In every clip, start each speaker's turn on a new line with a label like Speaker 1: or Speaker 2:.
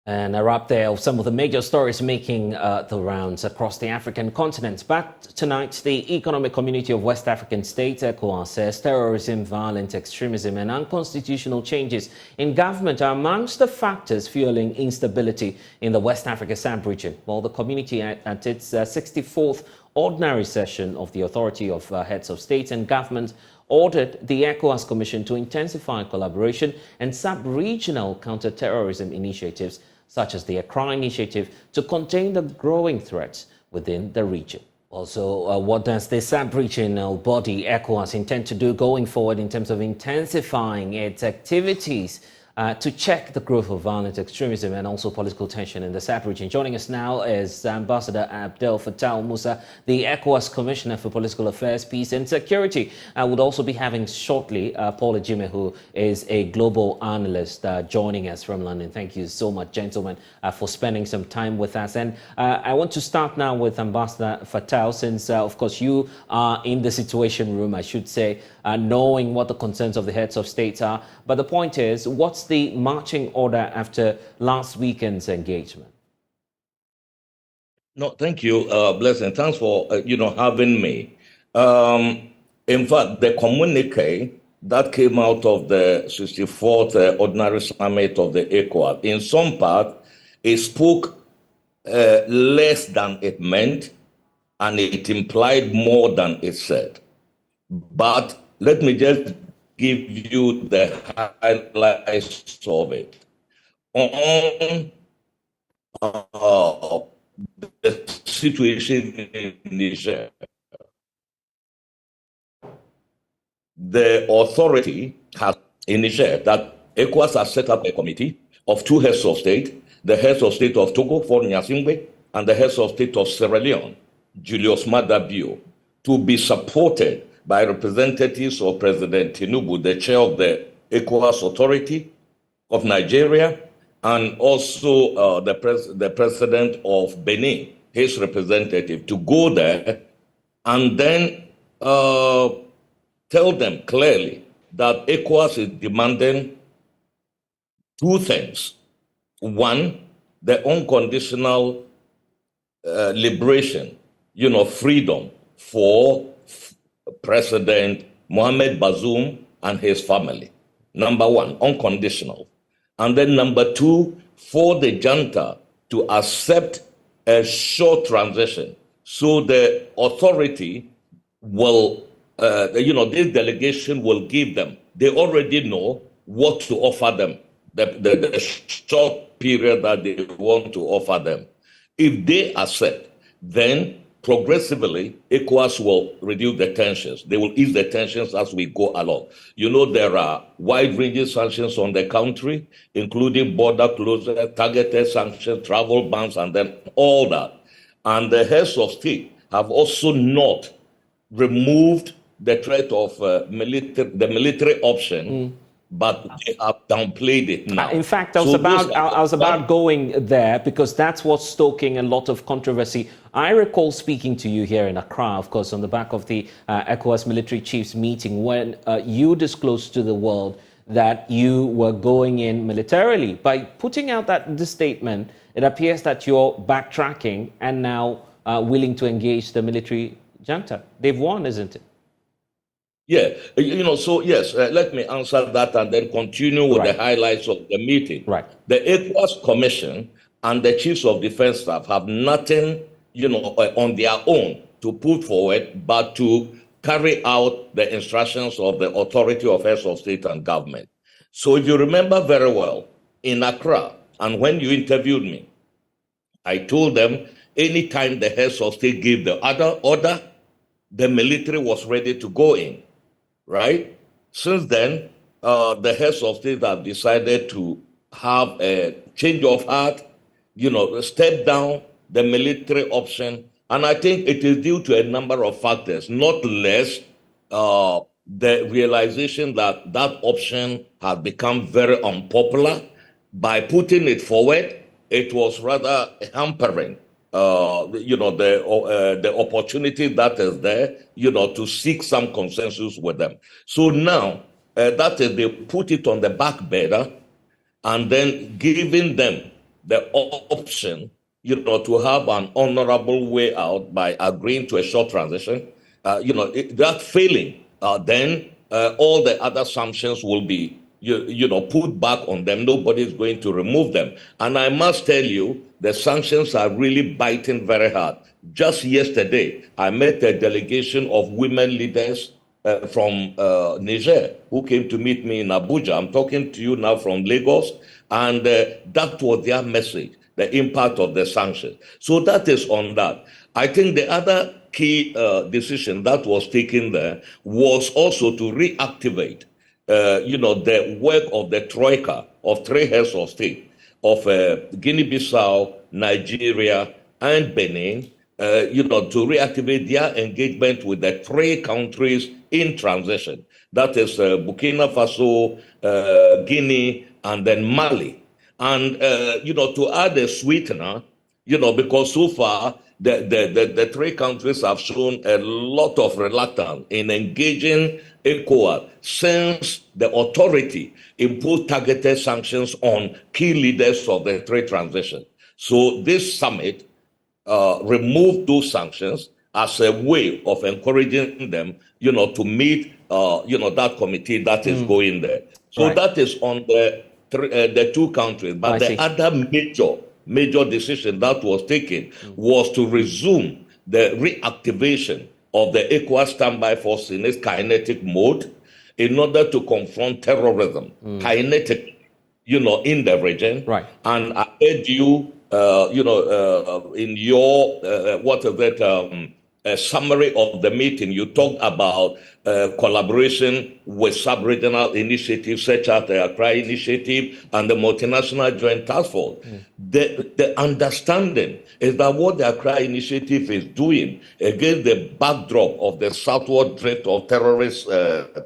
Speaker 1: And a wrap there of some of the major stories making the rounds across the African continent. But tonight, the Economic Community of West African States, ECOWAS, says terrorism, violent extremism and unconstitutional changes in government are amongst the factors fueling instability in the West Africa sub-region. While the community at its 64th ordinary session of the Authority of Heads of State and Government ordered the ECOWAS Commission to intensify collaboration and sub-regional counter-terrorism initiatives such as the Accra Initiative to contain the growing threats within the region. Also, what does the sub-regional body ECOWAS intend to do going forward in terms of intensifying its activities to check the growth of violent extremism and also political tension in the sub-region? Joining us now is Ambassador Abdel Fattah Musa, the ECOWAS Commissioner for Political Affairs, Peace and Security. We'll also be having shortly Paul Ejime, who is a global analyst, joining us from London. Thank you so much, gentlemen, for spending some time with us. And I want to start now with Ambassador Fattah, since, of course, you are in the Situation Room, I should say, knowing what the concerns of the heads of states are. But the point is, what's the marching order after last weekend's engagement?
Speaker 2: No, thank you, Blessing. Thanks for having me. In fact, the communique that came out of the 64th Ordinary Summit of the ECOWAS, in some part, it spoke less than it meant, and it implied more than it said. But let me just give you the highlights of it. On the situation in Niger, the authority has in Niger that ECOWAS has set up a committee of two heads of state, the heads of state of Togo, for Nyasingbe, and the heads of state of Sierra Leone, Julius Maada Bio, to be supported by representatives of President Tinubu, the chair of the ECOWAS Authority of Nigeria, and also the president of Benin, his representative, to go there and then tell them clearly that ECOWAS is demanding two things. One, the unconditional liberation, freedom for President Mohamed Bazoum and his family. Number one, unconditional. And then number two, for the junta to accept a short transition. So the authority will, this delegation will give them, they already know what to offer them, the short period that they want to offer them. If they accept, then progressively, ECOWAS will reduce the tensions. They will ease the tensions as we go along. There are wide-ranging sanctions on the country, including border closure, targeted sanctions, travel bans, and then all that. And the heads of state have also not removed the threat of the military option, but they have downplayed it now.
Speaker 1: In fact, I was about going there because that's what's stoking a lot of controversy. I recall speaking to you here in Accra, of course, on the back of the ECOWAS military chiefs meeting, when you disclosed to the world that you were going in militarily. By putting out this statement, it appears that you're backtracking and now willing to engage the military junta. They've won, isn't it?
Speaker 2: Yeah, so yes, let me answer that and then continue with the highlights of the meeting.
Speaker 1: Right.
Speaker 2: The ECOWAS Commission and the chiefs of defense staff have nothing, on their own to put forward, but to carry out the instructions of the Authority of Heads of State and Government. So if you remember very well, in Accra, and when you interviewed me, I told them anytime the heads of state gave the other order, the military was ready to go in. Right? Since then, the heads of state have decided to have a change of heart, step down the military option. And I think it is due to a number of factors, not less the realization that that option has become very unpopular. By putting it forward, it was rather hampering the opportunity that is there, to seek some consensus with them. So now, that is, they put it on the back burner and then giving them the option, to have an honorable way out by agreeing to a short transition, that failing, then all the other sanctions will be, put back on them. Nobody's going to remove them. And I must tell you, the sanctions are really biting very hard. Just yesterday, I met a delegation of women leaders from Niger who came to meet me in Abuja. I'm talking to you now from Lagos, and that was their message, the impact of the sanctions. So that is on that. I think the other key decision that was taken there was also to reactivate, the work of the troika of three heads of state of Guinea-Bissau, Nigeria, and Benin, to reactivate their engagement with the three countries in transition. That is Burkina Faso, Guinea, and then Mali. And, to add a sweetener, because so far the three countries have shown a lot of reluctance in engaging ECOWAS since the authority imposed targeted sanctions on key leaders of the three transition. So this summit removed those sanctions as a way of encouraging them, to meet, that committee that is going there. So right. That is on the two countries. But the other major decision that was taken was to resume the reactivation of the ECOWAS standby force in its kinetic mode in order to confront terrorism, kinetic, in the region. Right. And I heard you, in your, a summary of the meeting, you talked about collaboration with sub-regional initiatives such as the Accra Initiative and the Multinational Joint Task Force. The understanding is that what the Accra Initiative is doing against the backdrop of the southward drift of terrorist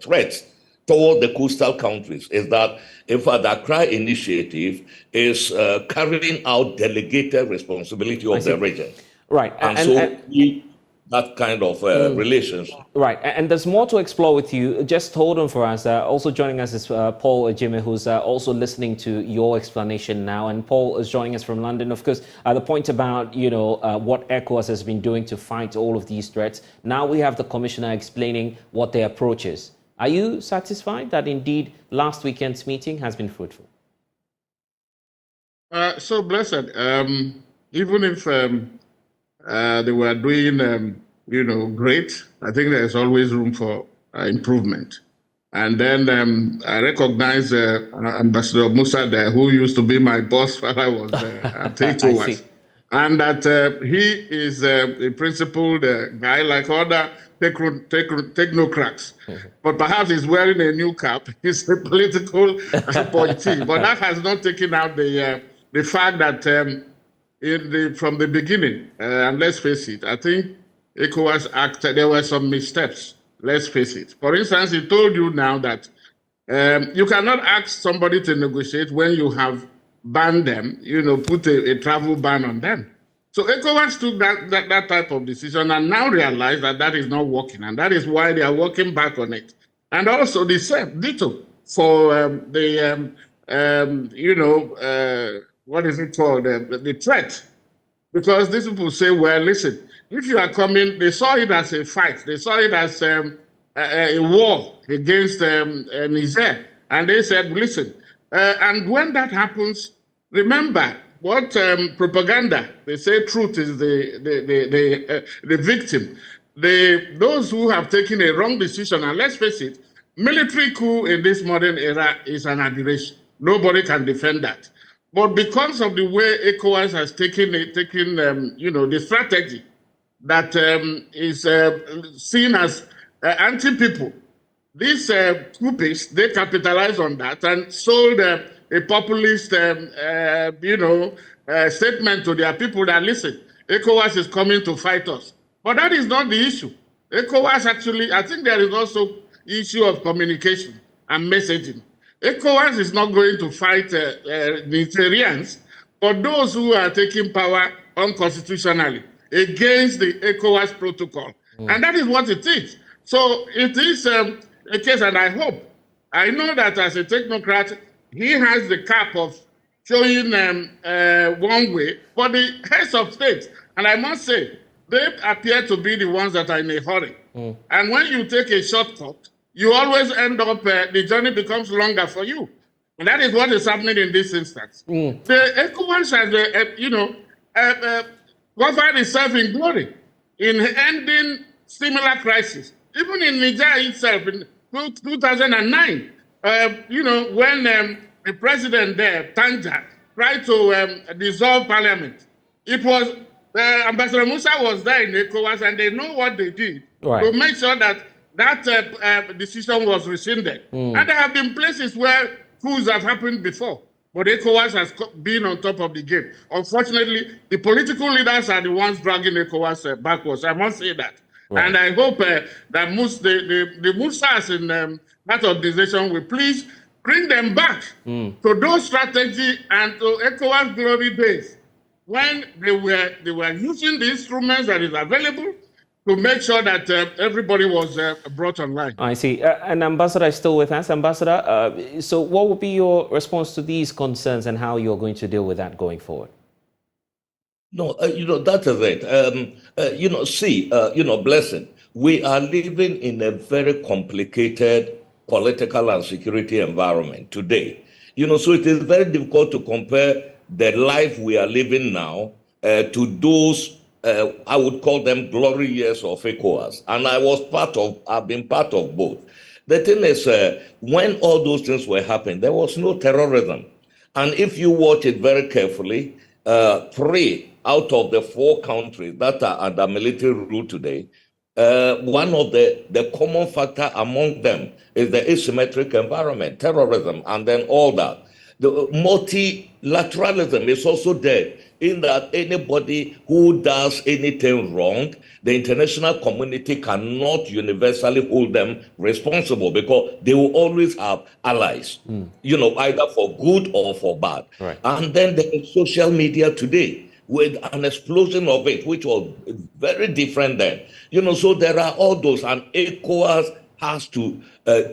Speaker 2: threats toward the coastal countries is that, in fact, the Accra Initiative is carrying out delegated responsibility of the region.
Speaker 1: Right.
Speaker 2: And that kind of relationship.
Speaker 1: Right, and there's more to explore with you. Just hold on for us. Also joining us is Paul Ejime, who's also listening to your explanation now. And Paul is joining us from London. Of course, the point about, what ECOWAS has been doing to fight all of these threats. Now we have the commissioner explaining what their approach is. Are you satisfied that indeed last weekend's meeting has been fruitful?
Speaker 3: So blessed. Even if they were doing, great, I think there's always room for improvement. And then I recognize Ambassador Musa there, who used to be my boss while I was at ECOWAS. And that he is a principled guy like other technocrats. But perhaps he's wearing a new cap. He's a political appointee. But that has not taken out the fact that from the beginning, and let's face it, I think ECOWAS acted, there were some missteps, let's face it. For instance, he told you now that you cannot ask somebody to negotiate when you have banned them, put a travel ban on them. So ECOWAS took that type of decision and now realize that is not working, and that is why they are working back on it. And also the same, ditto, for what is it called, the threat. Because these people say, well, listen, if you are coming, they saw it as a fight. They saw it as a war against Niger. And they said, listen, and when that happens, remember what propaganda, they say truth is the victim. Those who have taken a wrong decision, and let's face it, military coup in this modern era is an aberration. Nobody can defend that. But because of the way ECOWAS has taken the strategy that is seen as anti-people, these coupists, they capitalized on that and sold a populist, statement to their people that, listen, ECOWAS is coming to fight us. But that is not the issue. ECOWAS actually, I think there is also issue of communication and messaging. ECOWAS is not going to fight Nigerians, but those who are taking power unconstitutionally against the ECOWAS protocol. And that is what it is. So it is a case, and I know that as a technocrat, he has the cap of showing one way, but the heads of states, and I must say, they appear to be the ones that are in a hurry. And when you take a shortcut, you always end up, the journey becomes longer for you. And that is what is happening in this instance. The ECOWAS has, covered itself in glory in ending similar crises. Even in Niger itself, in 2009, when the president there, Tanja, tried to dissolve parliament, it was Ambassador Musa was there in ECOWAS, and they know what they did to make sure that that decision was rescinded. And there have been places where coups have happened before, but ECOWAS has been on top of the game. Unfortunately, the political leaders are the ones dragging ECOWAS backwards. I must say that. And I hope that the Musas in that organization will please bring them back to those strategies and to ECOWAS glory days, when they were using the instruments that is available to make sure that everybody was brought online.
Speaker 1: I see. And Ambassador is still with us. Ambassador, so what would be your response to these concerns and how you're going to deal with that going forward?
Speaker 2: No, that is it. Blessing, we are living in a very complicated political and security environment today. So it is very difficult to compare the life we are living now to those, I would call them glory years of ECOWAS. And I've been part of both. The thing is, when all those things were happening, there was no terrorism. And if you watch it very carefully, 3 out of the 4 countries that are under military rule today, one of the common factor among them is the asymmetric environment, terrorism, and then all that. The multilateralism is also there, in that anybody who does anything wrong, the international community cannot universally hold them responsible, because they will always have allies, either for good or for bad.
Speaker 1: Right.
Speaker 2: And then there is social media today, with an explosion of it, which was very different then. So there are all those, and ECOWAS has to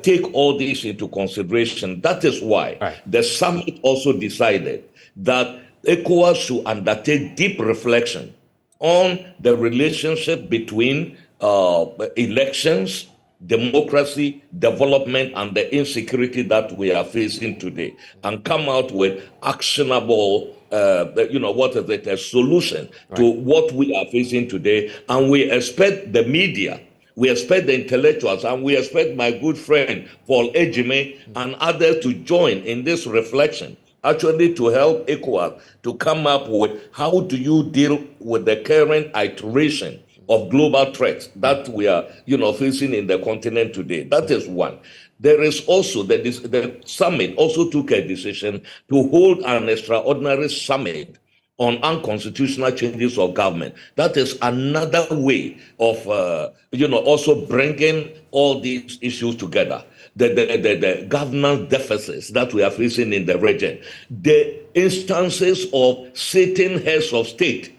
Speaker 2: take all this into consideration. That is why the summit also decided that ECOWAS should undertake deep reflection on the relationship between elections, democracy, development, and the insecurity that we are facing today, and come out with actionable, a solution to what we are facing today. And we expect the media, we expect the intellectuals, and we expect my good friend Paul Ejime and others to join in this reflection, actually to help ECOWAS to come up with how do you deal with the current iteration of global threats that we are, facing in the continent today. That is one. There is also the summit also took a decision to hold an extraordinary summit on unconstitutional changes of government. That is another way of, also bringing all these issues together. The governance deficits that we are facing in the region, the instances of sitting heads of state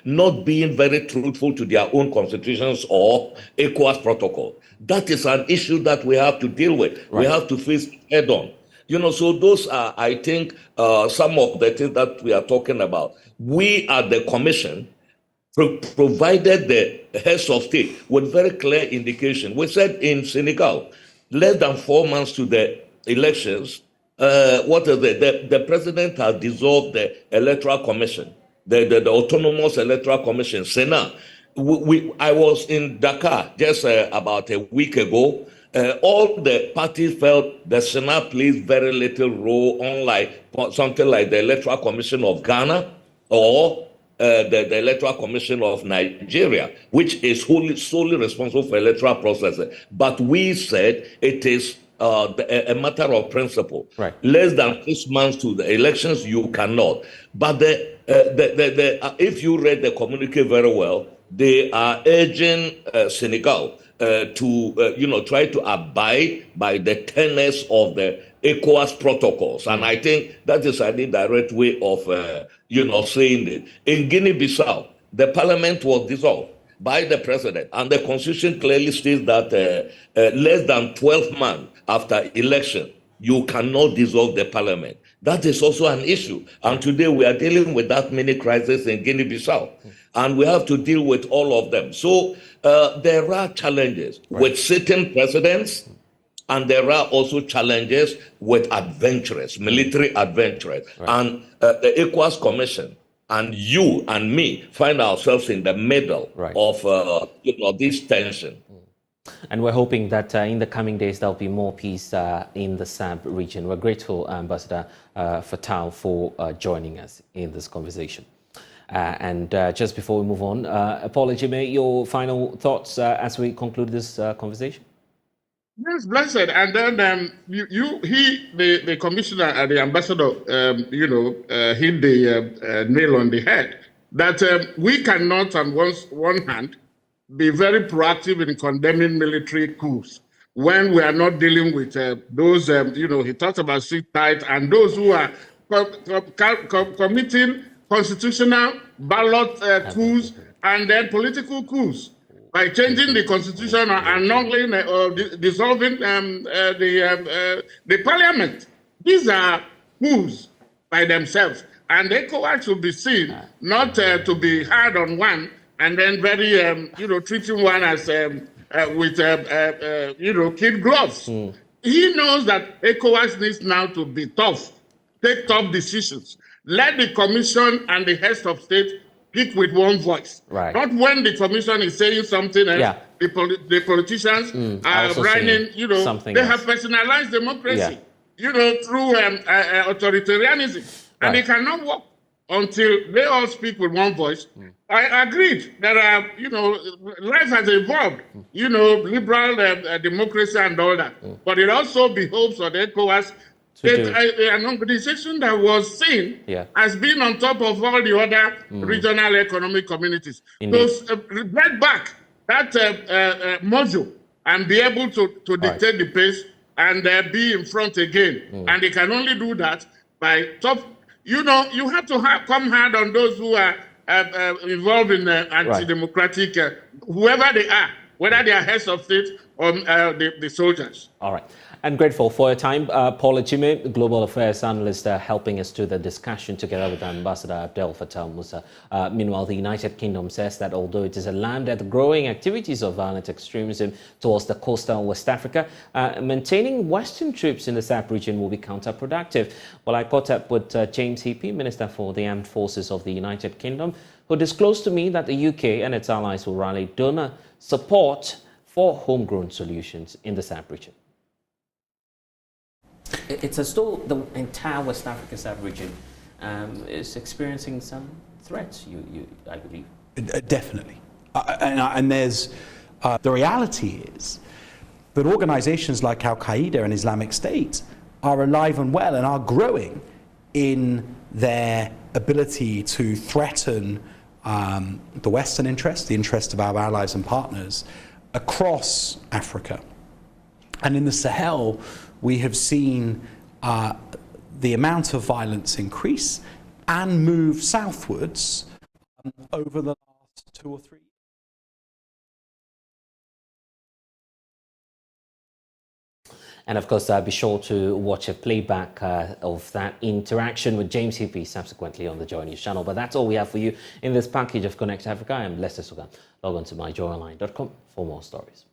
Speaker 2: not being very truthful to their own constitutions or ECOWAS protocol. That is an issue that we have to deal with. Right. We have to face head on. So those are, I think, some of the things that we are talking about. We at the commission provided the heads of state with very clear indication. We said in Senegal, less than 4 months to the elections, the president has dissolved the electoral commission, the autonomous electoral commission, Senat. I was in Dakar just about a week ago. All the parties felt the Senat plays very little role, unlike something like the Electoral Commission of Ghana or the Electoral Commission of Nigeria, which is solely responsible for electoral processes. But we said it is a matter of principle. Right. Less than 6 months to the elections, you cannot. But if you read the communique very well, they are urging Senegal to try to abide by the tenets of the ECOWAS protocols. And I think that is an indirect way of saying it. In Guinea-Bissau, the parliament was dissolved by the president, and the constitution clearly states that less than 12 months after election, you cannot dissolve the parliament. That is also an issue. And today we are dealing with that mini crisis in Guinea-Bissau. And we have to deal with all of them. So there are challenges with sitting presidents, and there are also challenges with adventurers, military adventurers. And the ECOWAS Commission and you and me find ourselves in the middle of this tension.
Speaker 1: And we're hoping that in the coming days there'll be more peace in the SAB region. We're grateful, Ambassador Fatal, for joining us in this conversation. And just before we move on, Apology, your final thoughts as we conclude this conversation?
Speaker 3: Yes, blessed. And then the commissioner and the ambassador, hit the nail on the head that we cannot, on one hand, be very proactive in condemning military coups when we are not dealing with those, he talked about sit tight and those who are committing constitutional ballot coups and then political coups by changing the constitution and annulling or dissolving the parliament. These are coups by themselves, and ECOWAS should be seen not to be hard on one and then very, treating one as with kid gloves. He knows that ECOWAS needs now to be tough, take tough decisions. Let the commission and the heads of state speak with one voice. Right. Not when the commission is saying something else, the politicians are running, they have personalized democracy, through authoritarianism. And they cannot work until they all speak with one voice. I agreed that, life has evolved, liberal democracy and all that. But it also behoves on ECOWAS, an organization that was seen as being on top of all the other regional economic communities. So get back that module and be able to dictate the pace and be in front again. And they can only do that by top. You have to come hard on those who are involved in anti-democratic, whoever they are, whether they are heads of state or the soldiers.
Speaker 1: All right. And grateful for your time. Paul Ejime, Global Affairs Analyst, helping us to the discussion together with Ambassador Abdel Fattah Musa. Meanwhile, the United Kingdom says that although it is alarmed at the growing activities of violent extremism towards the coastal West Africa, maintaining Western troops in the SAP region will be counterproductive. Well, I caught up with James Heapy, Minister for the Armed Forces of the United Kingdom, who disclosed to me that the UK and its allies will rally donor support for homegrown solutions in the SAP region. It's as though the entire West Africa sub-region is experiencing some threats, I believe.
Speaker 4: Definitely. And there's, the reality is that organizations like Al-Qaeda and Islamic State are alive and well and are growing in their ability to threaten the Western interests, the interests of our allies and partners across Africa. And in the Sahel, we have seen the amount of violence increase and move southwards over the last 2 or 3 years.
Speaker 1: And of course, be sure to watch a playback of that interaction with James Heapy subsequently on the Joy News channel. But that's all we have for you in this package of Connect Africa. I'm Lester Sugan. Log on to myjoyonline.com for more stories.